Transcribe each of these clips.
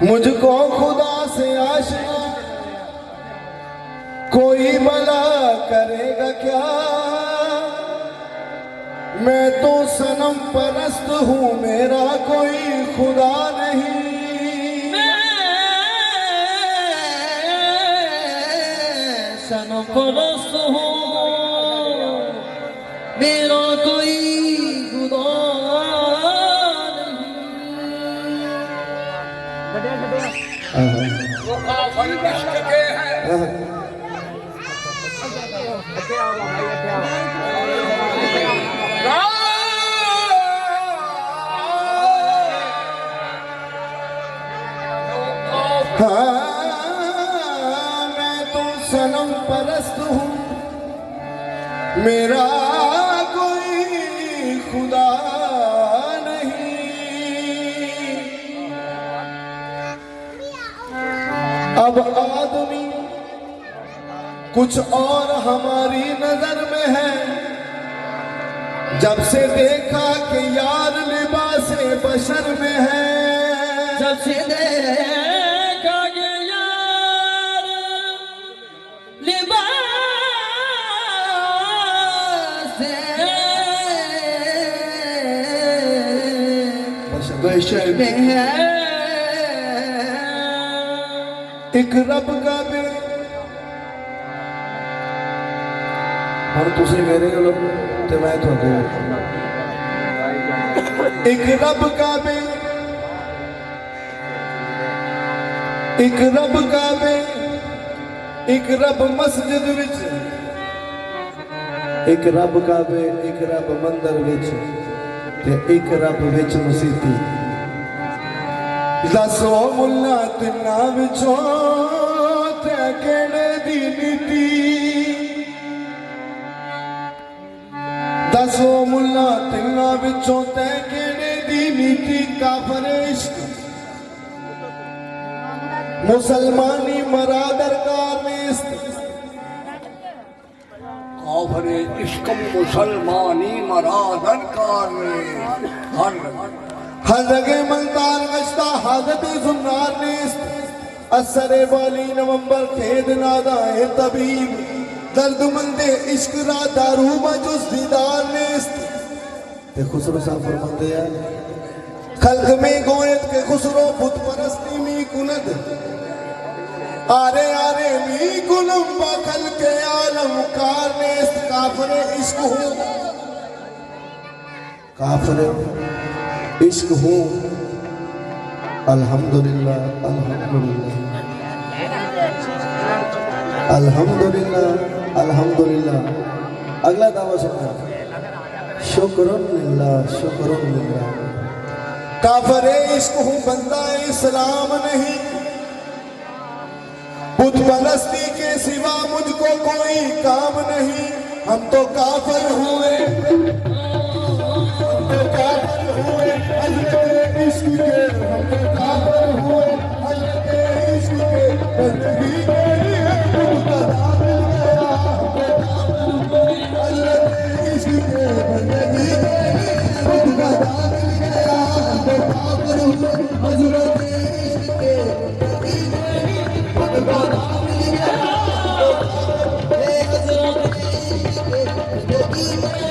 मुझको खुदा से आशिक कोई भला करेगा क्या। मैं तो सनम परस्त हूँ, मेरा कोई खुदा नहीं। मैं सनम परस्त हूँ, मेरा कोई खुदा वो काफर इश्क के हैं। हाँ, मैं तो सनम परस्त हूँ, मेरा कोई खुदा नहीं। अब आदमी कुछ और हमारी नजर में है, जब से देखा कि यार लिबास बशर में है। जब से देखा कि यार लिबास बशर में है। एक रब का भी हम तुझे मेरे लोग ते मैं तो एक रब का भी, एक रब का भी, एक रब मस्जिद विच, एक रब का भी, एक रब मंदिर विच, ते एक रब विच मसीती। दसो मुल्ला तिन्ना विचों ते केड़े दी नीति। दसो मुल्ला तिन्ना विचों ते केड़े दी नीति। काफर इश्क मुसलमानी मरादर कारनेस्त। काफर इश्क मुसलमानी मरादर कारने हर जगह मलतान गश्ता हाजत सुन्नार नेस्त। असरे वाली नवंबर खेद नादाए तबीब। दर्द मंदे इश्क रा दारू मजुस दीदार नेस्त। ते खुसरो साहब फरमाते हैं खल्क में गोयत के खुसरो बुत परस्ती मी कुनद। आरे आरे मी कुलम बखल के आलम कार नेस्त। काफरे इश्क हूँ, काफरे इश्क हूँ। अल्हम्दुलिल्लाह अल्हम्दुलिल्लाह अल्हम्दुलिल्लाह अल्हम्दुलिल्लाह। अगला दावा सुनना, शुक्रुन लिल्लाह शुक्रुन लिल्लाह। काफरे इश्क हूँ, बंदा इस्लाम नहीं। बुत परस्ती के सिवा मुझको कोई काम नहीं। हम तो काफर हुए, हम तो काफर हुए हज़रत इश्क के। हम तो काफर हुए हज़रत इश्क के। बंदगी के लिए मुक़द्दर मिल गया। हम तो काफर हुए हज़रत इश्क के। बंदगी के लिए मुक़द्दर मिल गया। हम तो काफर हुए हज़रत इश्क के। बंदगी के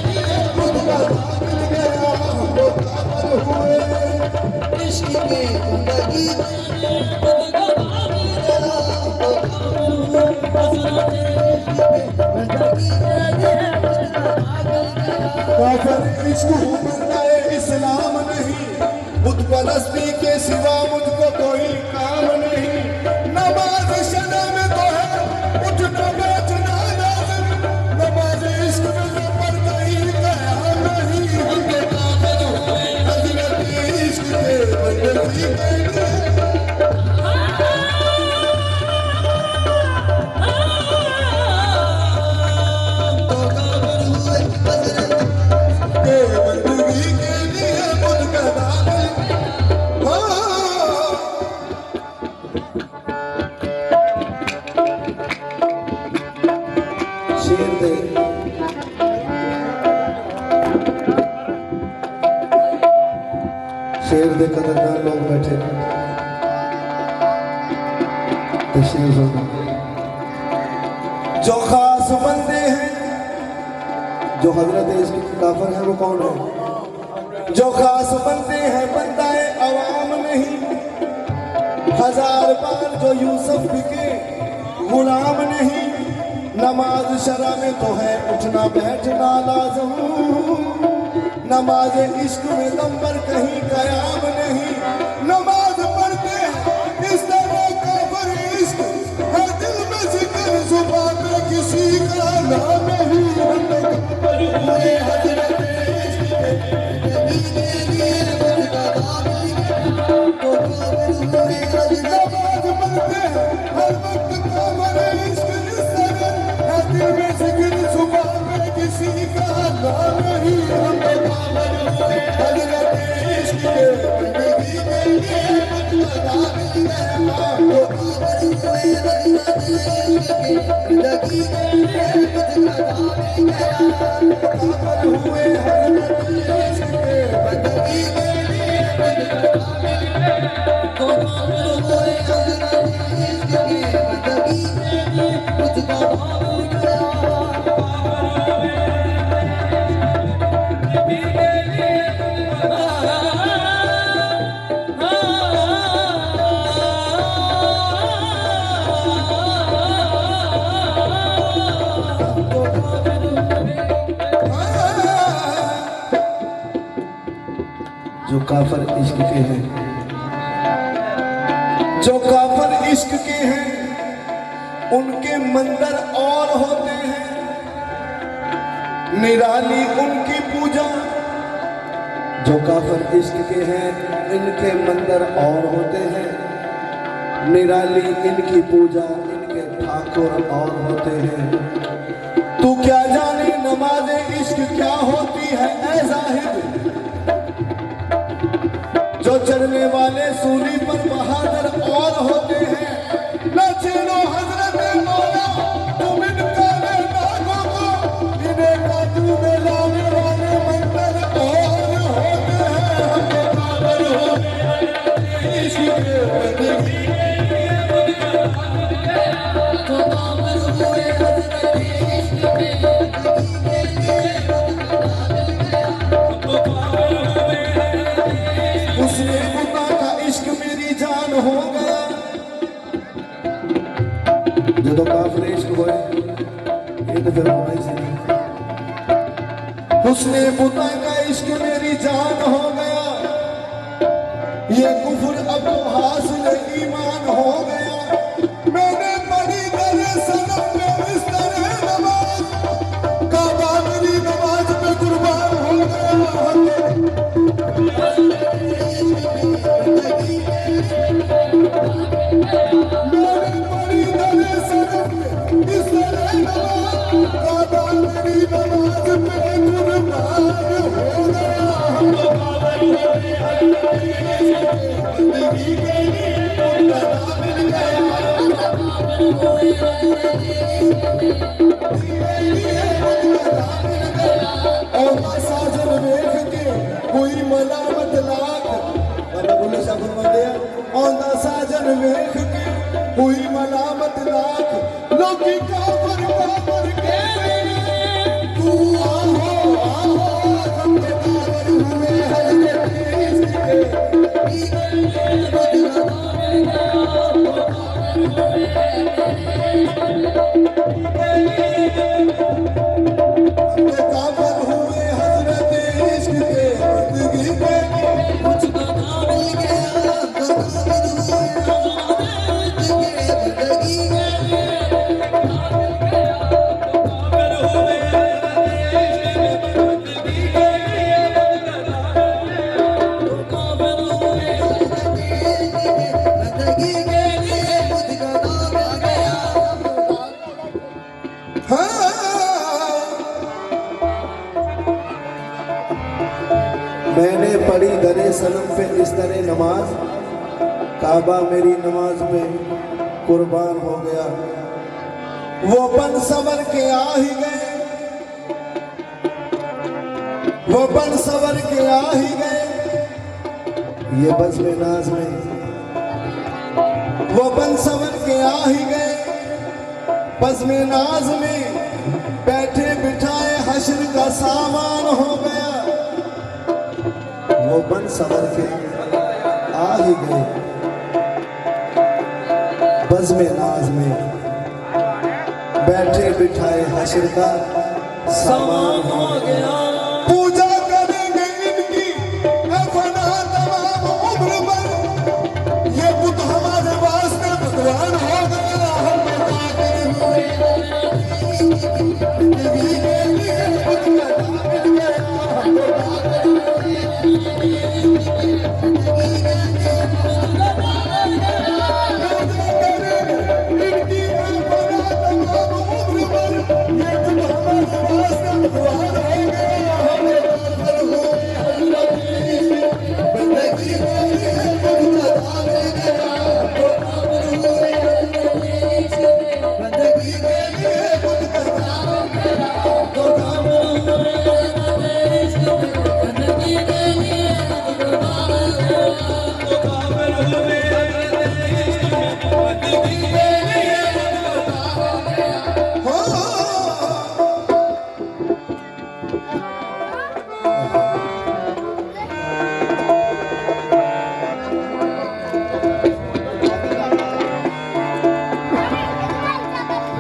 लिए मुक़द्दर मिल गया। काफिर इश्क हूँ, बंदा इस्लाम नहीं। बुत परस्ती के सिवा मुझको कोई काम नहीं। नमाज शना में तो है उठना बैठना लाज़िम। नमाज इश्क में तो पढ़ना ही गया नहीं। हम तो काफिर हुए हज़रत इश्क के। बंदगी के लिए शेर दे कदरदान लोग बैठे। तशरीफ रखो। जो खास बंदे हैं, जो हजरत इश्क काफिर है वो कौन है? जो खास बंदे हैं बंदाए अवाम नहीं, हजार बार जो यूसुफ के गुलाम नहीं। नमाज शरा में तो है उठना बैठना लाज़म, नमाज इश्क में नंबर कहीं कयाम नहीं। नमाज पढ़ते हैं इस तरह काफिर इश्क है, दिल में जिक्र जुबान में किसी का नाम नहीं। हुए हजरत इश्क नमाज पढ़ते हैं हर वक्त काफिर इश्क इस तरह है, दिल में जिक्र जुबान में किसी का नाम नहीं। हजरत इश्क के जिंदगी के लिए हुए हजरत इश्क के जो काफिर इश्क के हैं, जो काफिर इश्क के हैं उनके मंदिर और होते हैं, निराली उनकी पूजा। जो काफिर इश्क के हैं इनके मंदिर और होते हैं, निराली इनकी पूजा, इनके ठाकुर और होते हैं। तू क्या जाने नमाज इश्क क्या होती है ऐ जाहिद, जो चढ़ने वाले सूली पर बहादुर और होते हैं। न छेड़ो हजरत मौला तुम इनका नागों को, इन्हें काबू में लाने वाले मंदिर और होते हैं। इश्क के उसने खुदा का इश्क मेरी जान हो गया। जो तो काफिर इश्क होए ये तो फिर होना ही चाहिए। उसने खुदा का इश्क मेरी जान हो गया, ये कुफ्र अब तो हासिल ईमान हो गया। मैंने पढ़ी तेरे सनम में इस तरह नमाज, काबा मेरी नमाज पे कुर्बान हो गया। साजन वेख के कोई मलामत लाख, बोले औंदा साजन वेख के कोई मलामत लाख। लोकी काफिर काफिर के तू आहो आहो, हम काफिर हुए हजरत इश्क मैंने पढ़ी दरे सनम पे इस तरह नमाज, काबा मेरी नमाज में कुर्बान हो गया। वो बन सवर के आ ही गए, वो बन सवर के आ ही गए। ये बस में नाज में वो बन सवर के आ ही गए बज़्म नाज में, बैठे बिठाए हश्र का सामान हो गया। वो बन सवर के आ ही गए बज़्म नाज में, बैठे बिठाए हश्र का सामान हो गया। पूजा करेंगे इनकी फना तमाम उम्र भर, ये बुत हमारे वास्ते भगवान हो गया।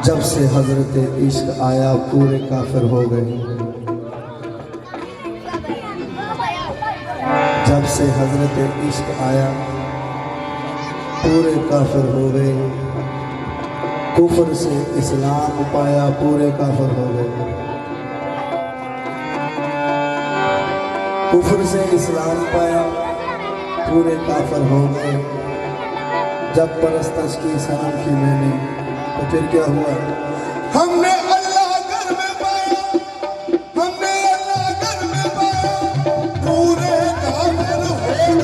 जब से हजरत इश्क आया पूरे काफिर हो गए। जब से हजरत इश्क आया पूरे काफिर हो गए। कुफर से इस्लाम पाया पूरे काफिर हो गए। कुफर से इस्लाम पाया पूरे काफिर हो गए। जब परस्तश की सनम की मैंने तो फिर क्या हुआ? हमने अल्लाह घर में पाया, हमने अल्लाह घर में पाया पूरे काफिर हो गए।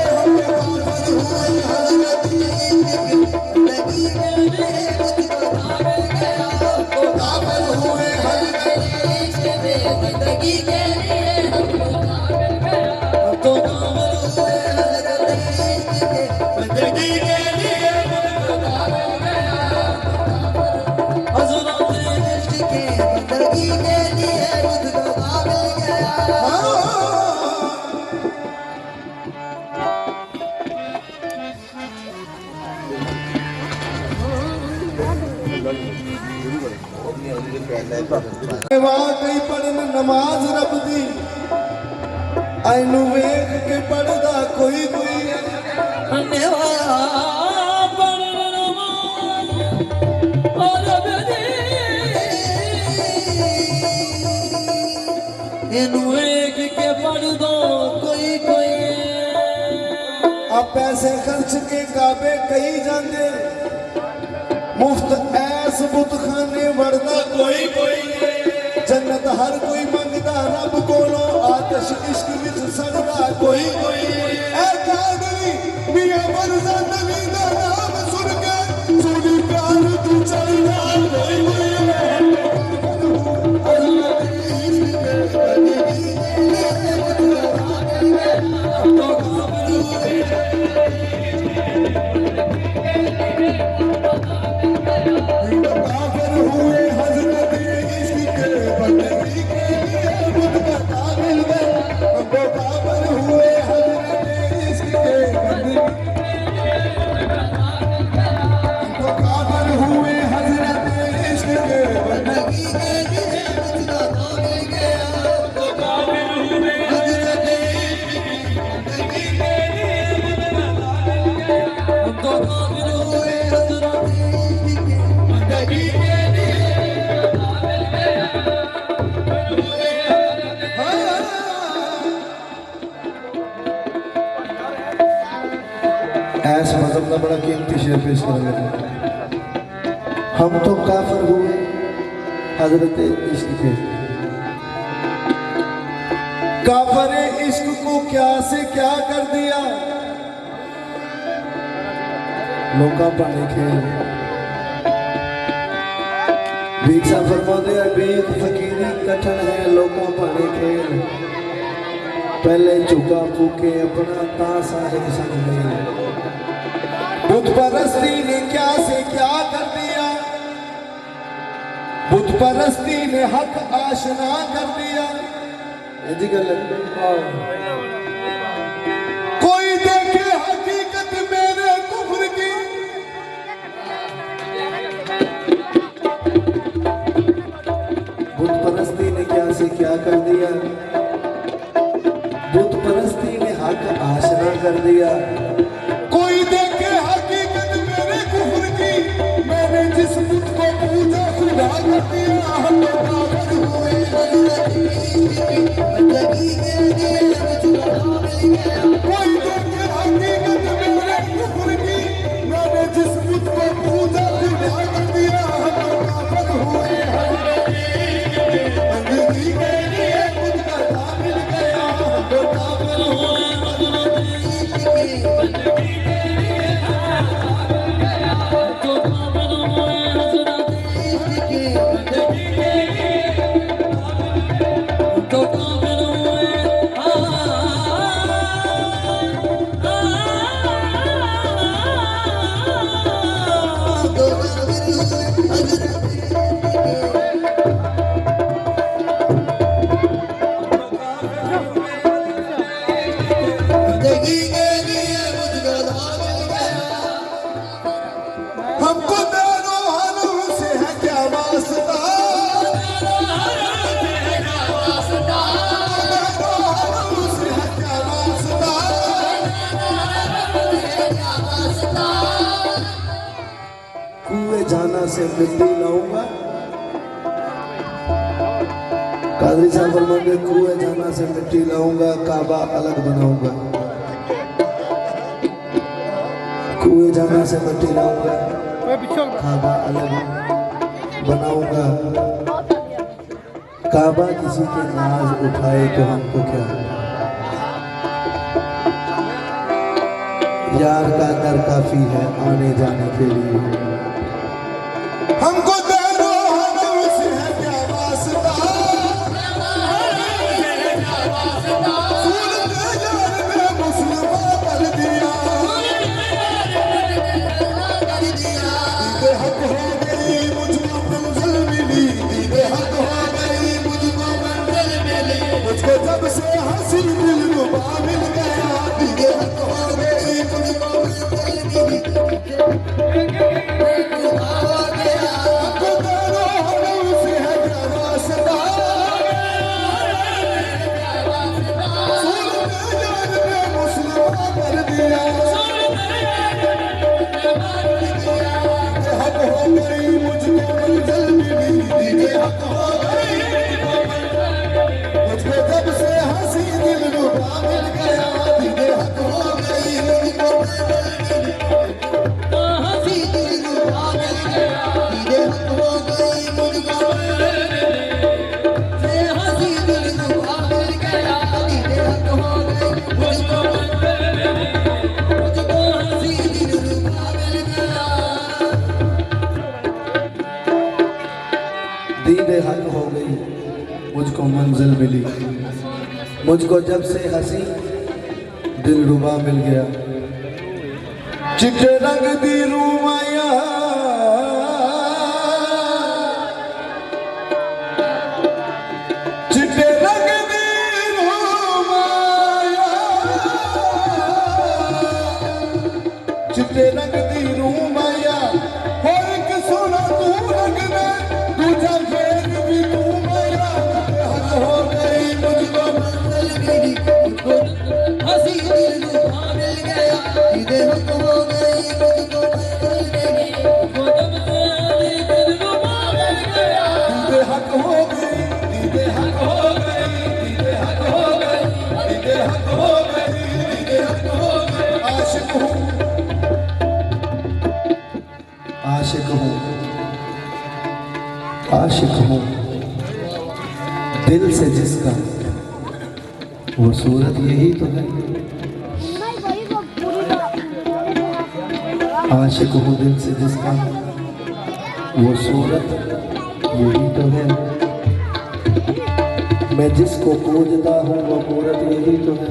हमने काफिर हुए हजरत नबी तो काफिर हुए हजरत जिंदगी के लिए तो काफिर हुए हजरत जिंदगी के लिए। वाकई पढ़न नमाज रब दी आइनू वेख के पढ़दा कोई कोई पैसे खर्च के काबे कई जाते मुफ्त ऐस बुत खाने बढ़दा कोई कोई। जन्नत हर कोई मंगदा रब कोलों आतिश इश्क विच सड़दा कोई कोई। ऐ कादरी मियां मर्ज़ा नबी दा नाम सुन के सूली प्यार तू चलदा कोई कोई। ऐस मजहब का बड़ा कीमती शेर पेश करेंगे। हम तो काफिर हुए हजरत इश्क के। काफिर इश्क को क्या से क्या कर दिया लोका पाने खेल। भिक्षा फरमाते हैं बेद फकीरी कठन है लोका पाने खेल। पहले झुका फूके अपना ता साहिब संग बुत परस्ती ने क्या से क्या कर दिया, बुत परस्ती ने हक आशना कर दिया। जी गल कोई देखे हकीकत मेरे कुफ्र की, बुत परस्ती ने क्या से क्या कर दिया, बुत परस्ती ने हक आशना कर दिया। कोई देखे हकीकत मेरे कुफ्र की, मैंने जिस बुत को पूजा खुदा कर दिया। हम काफिर हुए कोई देखे हकीकत मेरे कुफ्र की, मैंने जिस बुत को पूजा खुदा कर दिया। हम काफिर हुए बंदगी के लिए खुद का नाम मिल गया। हम काफिर हुए हमको दारो हारों से है क्या वास्ता, दारो हारों से है क्या वास्ता। कुएं जाना से मिट्टी लाऊंगा, कादरी साहब फरमाते कुएं जाना से मिट्टी लाऊंगा, काबा अलग बनाऊंगा। कुएं जाना से मिट्टी लाऊंगा, काबा अलग बनाऊंगा। काबा किसी के नाज उठाए तो हमको क्या, यार का दर काफी है आने जाने के लिए। हमको दारो हारों से है क्या वास्ता, सूरत यार ने मुसलमान कर दिया। दीदे हक हो गई मुझको मंजिल मिली, दीदे हक हो गई मुझको मंजिल मिली। मुझको जब से हंसी दिल रुबा मिल गया, दीदे हक हो गई मुझको मंजिल मिली। हमको दारो हारों से है क्या वास्ता, सूरत यार ने मुसलमान कर दिया। हक हो गई मुझको मंजिल मिली, दीदे हक हो गई मुझको जब से हंसी दिल रुबा मिल गया, दीदे हक हो गई मुझको हंसी दिल रुबा मिल गया, दीदे हक हो गई मुझको हंसी दिल रुबा मिल गया, दीदे हक हो गई मुझको हंसी दिल रुबा मिल गया। दीदे हक हो गई मुझको मंजिल मिली, मुझको जब से हंसी दिल रुबा मिल गया। चिट्टे रंग दी रूमाया, चिट्टे रंग दी रूमाया, चिट्टे रंग दी रूमाया। हो एक सोना तू रंग दे, दूजा फेर भी तू माया। हक हो गई मुझको मंजिल मिली, मुझको हंसी दिल रुबा मिल गया, दीदे हक हो गई मुझको मंजिल मिली। मुझको जब से दिल रुबा मिल गया, दीदे हक हो गई, दीदे हक हो गई, दीदे हक हो गई, दीदे हक हो गई, दीदे हक हो गई। आशिक हूँ, आशिक हूँ, आशिक हूँ दिल से जिसका, वो सूरत यही तो है। आशिक हूँ दिल से जिसका, वो सूरत यही तो है। मैं जिसको खोजता हूँ वो मूरत यही तो है।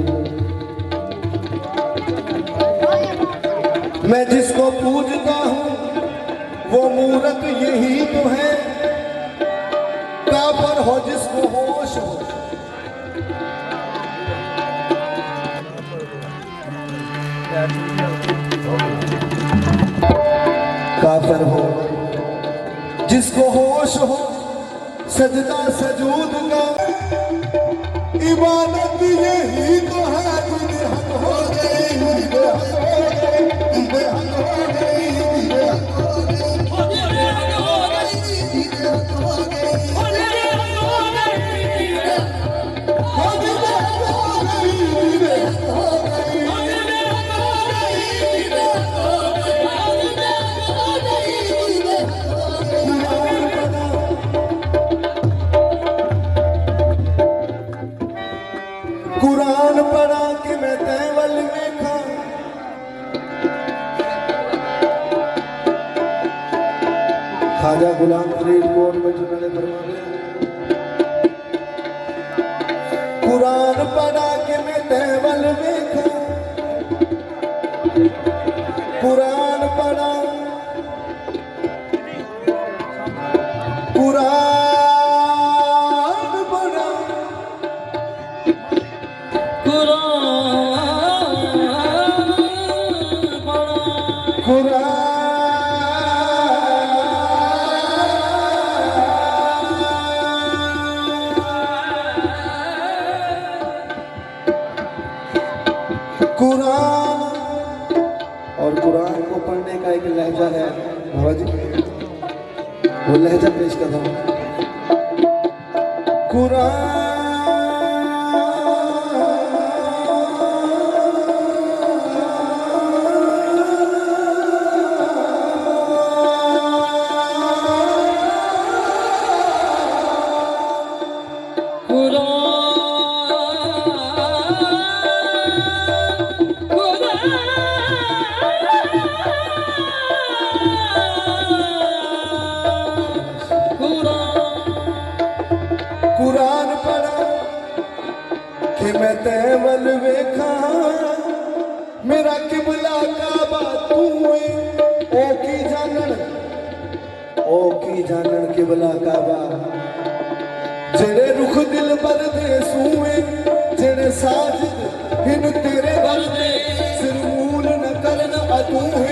मैं जिसको पूजता हूँ वो मूरत यही तो है, काफर हो जिसको होश हो। काफर हो जिसको होश हो, सजदा सजूद का इबादत यही तो है। बेहद हो गई, बेहद हो गई, बेहद हो गई, बेहद हो कुरान पढ़ा के मैं तैवल में खा, खाजा गुलाम फरीद कोट में चुनाले फरमा दिया। कुरान पढ़ा के मैं तैवल में खा, कुरान पढ़ा, कुरान पढ़ा, कुरान कुरान। और कुरान को पढ़ने का एक लहजा है बाबा जी, वो लहजा पेश कर रहा हूँ। कुरान कुरान पढ़ा कि मैं तैवल वेखा, मेरा किबला काबा तू है। ओ की जानन किबला काबा, जेड़े रुख दिल पर दे सूए, जेड़े साजिद हिन तेरे घर दे, सिर मूल न करन अतू है।